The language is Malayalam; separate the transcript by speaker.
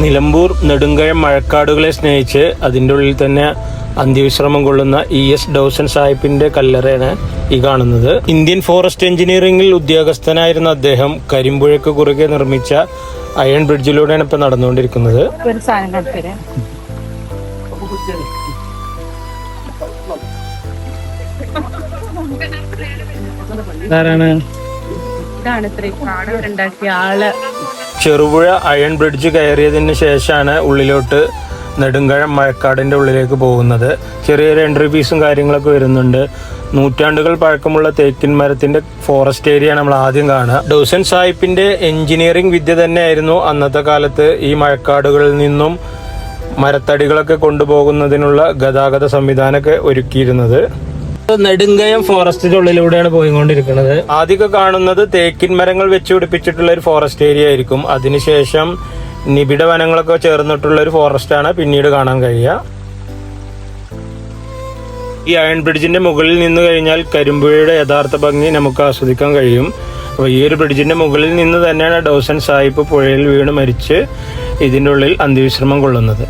Speaker 1: നിലമ്പൂർ നെടുങ്കയം മഴക്കാടുകളെ സ്നേഹിച്ച് അതിൻ്റെ ഉള്ളിൽ തന്നെ അന്ത്യവിശ്രമം കൊള്ളുന്ന ES ഡോസൻ സാഹിബിന്റെ കല്ലറയാണ് ഈ കാണുന്നത്. ഇന്ത്യൻ ഫോറസ്റ്റ് എഞ്ചിനീയറിംഗിൽ ഉദ്യോഗസ്ഥനായിരുന്ന അദ്ദേഹം കരിമ്പുഴയ്ക്ക് കുറുകെ നിർമ്മിച്ച അയൺ ബ്രിഡ്ജിലൂടെയാണ് ഇപ്പൊ നടന്നുകൊണ്ടിരിക്കുന്നത്. ചെറുപുഴ അയൺ ബ്രിഡ്ജ് കയറിയതിന് ശേഷമാണ് ഉള്ളിലോട്ട് നെടുങ്കയം മഴക്കാടിന്റെ ഉള്ളിലേക്ക് പോകുന്നത്. ചെറിയൊരു എൻട്രി ഫീസും കാര്യങ്ങളൊക്കെ വരുന്നുണ്ട്. നൂറ്റാണ്ടുകൾ പഴക്കമുള്ള തേക്കിൻ മരത്തിന്റെ ഫോറസ്റ്റ് ഏരിയ നമ്മൾ ആദ്യം കാണുക. ഡോസൻ സാഹിബിന്റെ എഞ്ചിനീയറിംഗ് വിദ്യ തന്നെയായിരുന്നു അന്നത്തെ കാലത്ത് ഈ മഴക്കാടുകളിൽ നിന്നും മരത്തടികളൊക്കെ കൊണ്ടുപോകുന്നതിനുള്ള ഗതാഗത സംവിധാനമൊക്കെ ഒരുക്കിയിരുന്നത്. നെടുങ്കയം ഫോറസ്റ്റിന്റെ ഉള്ളിലൂടെയാണ് പോയിക്കൊണ്ടിരിക്കുന്നത്. ആദ്യമൊക്കെ കാണുന്നത് തേക്കിൻ മരങ്ങൾ വെച്ച് പിടിപ്പിച്ചിട്ടുള്ള ഒരു ഫോറസ്റ്റ് ഏരിയ ആയിരിക്കും. അതിനുശേഷം നിബിഡ വനങ്ങളൊക്കെ ചേർന്നിട്ടുള്ള ഒരു ഫോറസ്റ്റാണ് പിന്നീട് കാണാൻ കഴിയുക. ഈ അയൺ ബ്രിഡ്ജിന്റെ മുകളിൽ നിന്ന് കഴിഞ്ഞാൽ കരിമ്പുഴയുടെ യഥാർത്ഥ ഭംഗി നമുക്ക് ആസ്വദിക്കാൻ കഴിയും. അപ്പോൾ ഈ ഒരു ബ്രിഡ്ജിന്റെ മുകളിൽ നിന്ന് തന്നെയാണ് ഡോസൻ സാഹിബ് പുഴയിൽ വീണ് മരിച്ച് ഇതിൻ്റെ ഉള്ളിൽ അന്ത്യവിശ്രമം കൊള്ളുന്നത്.